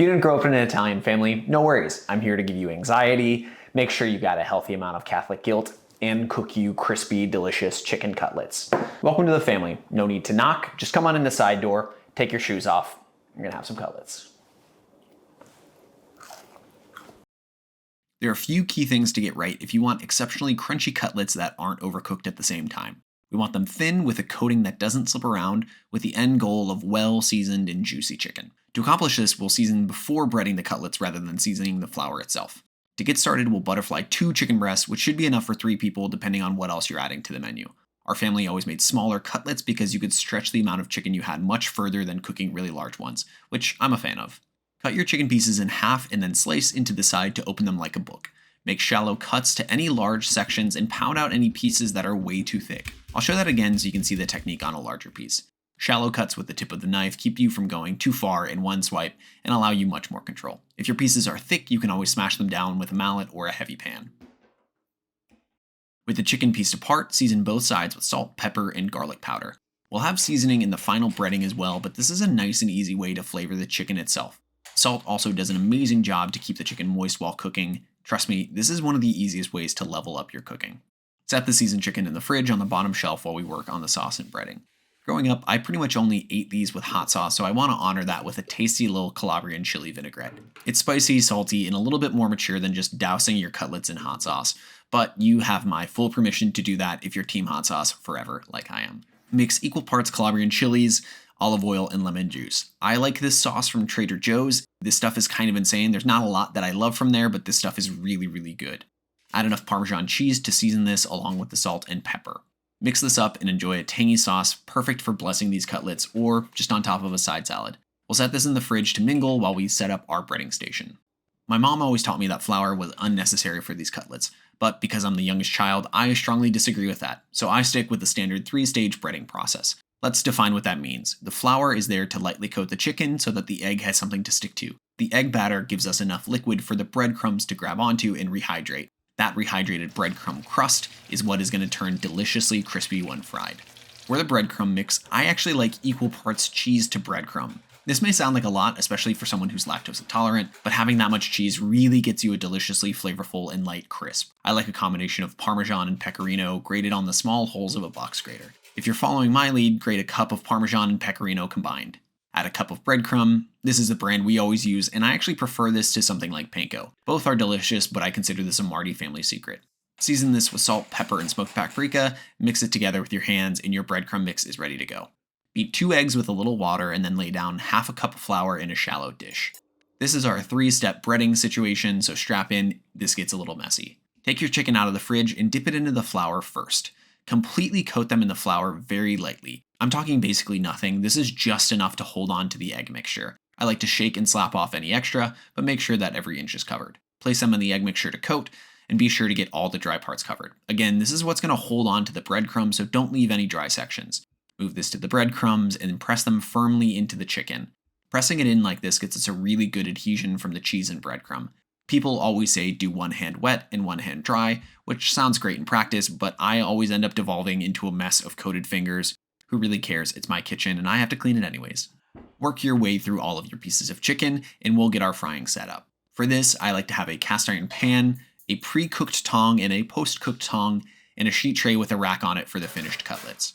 If you didn't grow up in an Italian family, no worries. I'm here to give you anxiety, make sure you got a healthy amount of Catholic guilt, and cook you crispy, delicious chicken cutlets. Welcome to the family. No need to knock. Just come on in the side door, take your shoes off. You're gonna have some cutlets. There are a few key things to get right if you want exceptionally crunchy cutlets that aren't overcooked at the same time. We want them thin with a coating that doesn't slip around, with the end goal of well-seasoned and juicy chicken. To accomplish this, we'll season before breading the cutlets rather than seasoning the flour itself. To get started, we'll butterfly 2 chicken breasts, which should be enough for 3 people depending on what else you're adding to the menu. Our family always made smaller cutlets because you could stretch the amount of chicken you had much further than cooking really large ones, which I'm a fan of. Cut your chicken pieces in half and then slice into the side to open them like a book. Make shallow cuts to any large sections and pound out any pieces that are way too thick. I'll show that again so you can see the technique on a larger piece. Shallow cuts with the tip of the knife keep you from going too far in one swipe and allow you much more control. If your pieces are thick, you can always smash them down with a mallet or a heavy pan. With the chicken pieced apart, season both sides with salt, pepper, and garlic powder. We'll have seasoning in the final breading as well, but this is a nice and easy way to flavor the chicken itself. Salt also does an amazing job to keep the chicken moist while cooking. Trust me, this is one of the easiest ways to level up your cooking. Set the seasoned chicken in the fridge on the bottom shelf while we work on the sauce and breading. Growing up, I pretty much only ate these with hot sauce, so I want to honor that with a tasty little Calabrian chili vinaigrette. It's spicy, salty, and a little bit more mature than just dousing your cutlets in hot sauce, but you have my full permission to do that if you're team hot sauce forever, like I am. Mix equal parts Calabrian chilies, olive oil, and lemon juice. I like this sauce from Trader Joe's. This stuff is kind of insane. There's not a lot that I love from there, but this stuff is really, really good. Add enough Parmesan cheese to season this along with the salt and pepper. Mix this up and enjoy a tangy sauce, perfect for blessing these cutlets or just on top of a side salad. We'll set this in the fridge to mingle while we set up our breading station. My mom always taught me that flour was unnecessary for these cutlets, but because I'm the youngest child, I strongly disagree with that, so I stick with the standard 3-stage breading process. Let's define what that means. The flour is there to lightly coat the chicken so that the egg has something to stick to. The egg batter gives us enough liquid for the breadcrumbs to grab onto and rehydrate. That rehydrated breadcrumb crust is what is going to turn deliciously crispy when fried. For the breadcrumb mix, I actually like equal parts cheese to breadcrumb. This may sound like a lot, especially for someone who's lactose intolerant, but having that much cheese really gets you a deliciously flavorful and light crisp. I like a combination of parmesan and pecorino grated on the small holes of a box grater. If you're following my lead, grate a cup of parmesan and pecorino combined. Add a cup of breadcrumb. This is the brand we always use, and I actually prefer this to something like panko. Both are delicious, but I consider this a Marty family secret. Season this with salt, pepper, and smoked paprika, mix it together with your hands, and your breadcrumb mix is ready to go. Beat 2 eggs with a little water, and then lay down half a cup of flour in a shallow dish. This is our 3-step breading situation, so strap in, this gets a little messy. Take your chicken out of the fridge and dip it into the flour first. Completely coat them in the flour very lightly. I'm talking basically nothing. This is just enough to hold on to the egg mixture. I like to shake and slap off any extra, but make sure that every inch is covered. Place them in the egg mixture to coat, and be sure to get all the dry parts covered. Again, this is what's going to hold on to the breadcrumbs, so don't leave any dry sections. Move this to the breadcrumbs and press them firmly into the chicken. Pressing it in like this gets us a really good adhesion from the cheese and breadcrumb. People always say do one hand wet and one hand dry, which sounds great in practice, but I always end up devolving into a mess of coated fingers. Who really cares? It's my kitchen and I have to clean it anyways. Work your way through all of your pieces of chicken and we'll get our frying set up. For this, I like to have a cast iron pan, a pre-cooked tong and a post-cooked tong, and a sheet tray with a rack on it for the finished cutlets.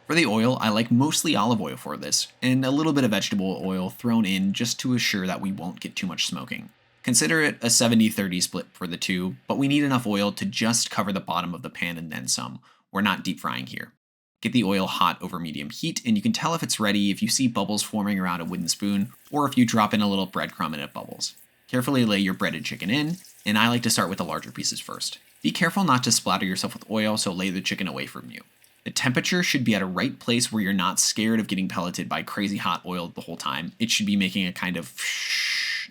For the oil, I like mostly olive oil for this, and a little bit of vegetable oil thrown in just to assure that we won't get too much smoking. Consider it a 70-30 split for the two, but we need enough oil to just cover the bottom of the pan and then some. We're not deep frying here. Get the oil hot over medium heat, and you can tell if it's ready if you see bubbles forming around a wooden spoon, or if you drop in a little breadcrumb and it bubbles. Carefully lay your breaded chicken in, and I like to start with the larger pieces first. Be careful not to splatter yourself with oil, so lay the chicken away from you. The temperature should be at a right place where you're not scared of getting pelleted by crazy hot oil the whole time. It should be making a kind of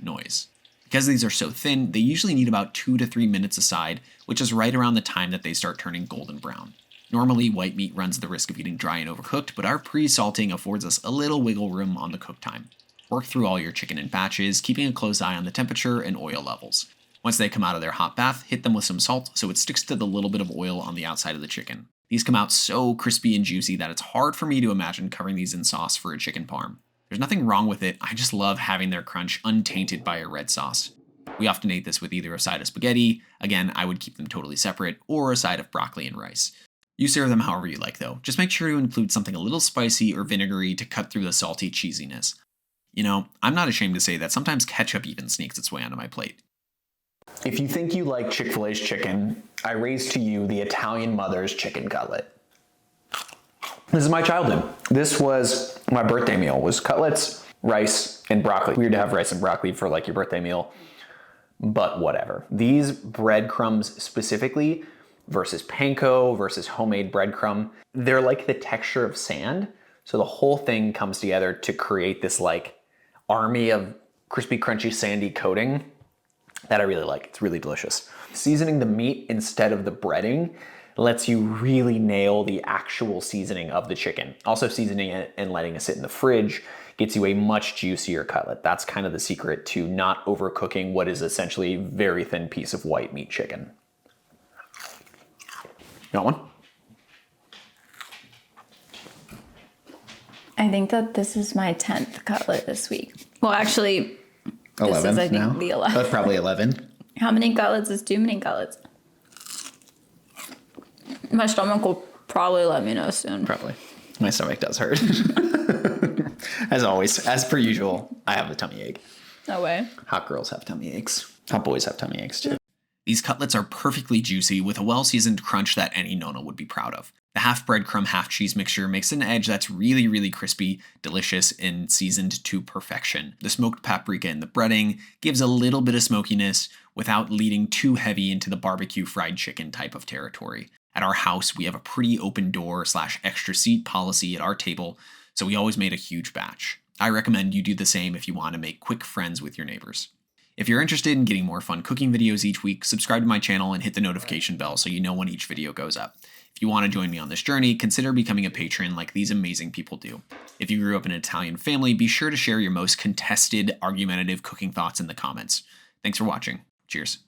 noise. Because these are so thin, they usually need about 2 to 3 minutes aside, which is right around the time that they start turning golden brown. Normally, white meat runs the risk of getting dry and overcooked, but our pre-salting affords us a little wiggle room on the cook time. Work through all your chicken in batches, keeping a close eye on the temperature and oil levels. Once they come out of their hot bath, hit them with some salt so it sticks to the little bit of oil on the outside of the chicken. These come out so crispy and juicy that it's hard for me to imagine covering these in sauce for a chicken parm. There's nothing wrong with it, I just love having their crunch untainted by a red sauce. We often ate this with either a side of spaghetti, again I would keep them totally separate, or a side of broccoli and rice. You serve them however you like though, just make sure to include something a little spicy or vinegary to cut through the salty cheesiness. You know, I'm not ashamed to say that sometimes ketchup even sneaks its way onto my plate. If you think you like Chick-fil-A's chicken, I raise to you the Italian mother's chicken cutlet. This is my childhood. This was my birthday meal, was cutlets, rice, and broccoli. Weird to have rice and broccoli for like your birthday meal, but whatever. These breadcrumbs specifically versus panko versus homemade breadcrumb, they're like the texture of sand. So the whole thing comes together to create this like army of crispy, crunchy, sandy coating that I really like. It's really delicious. Seasoning the meat instead of the breading lets you really nail the actual seasoning of the chicken. Also seasoning it and letting it sit in the fridge gets you a much juicier cutlet. That's kind of the secret to not overcooking what is essentially a very thin piece of white meat chicken. You want one? I think that this is my 10th cutlet this week. Well, actually, this is, I think, now? the 11th. That's probably 11. How many cutlets is too many cutlets? My stomach will probably let me know soon. Probably. My stomach does hurt. As always, as per usual, I have a tummy ache. No way. Hot girls have tummy aches. Hot boys have tummy aches too. These cutlets are perfectly juicy with a well-seasoned crunch that any Nona would be proud of. The half breadcrumb, half cheese mixture makes an edge that's really, really crispy, delicious, and seasoned to perfection. The smoked paprika in the breading gives a little bit of smokiness without leading too heavy into the barbecue fried chicken type of territory. At our house, we have a pretty open door / extra seat policy at our table, so we always made a huge batch. I recommend you do the same if you want to make quick friends with your neighbors. If you're interested in getting more fun cooking videos each week, subscribe to my channel and hit the notification bell so you know when each video goes up. If you want to join me on this journey, consider becoming a patron like these amazing people do. If you grew up in an Italian family, be sure to share your most contested, argumentative cooking thoughts in the comments. Thanks for watching. Cheers.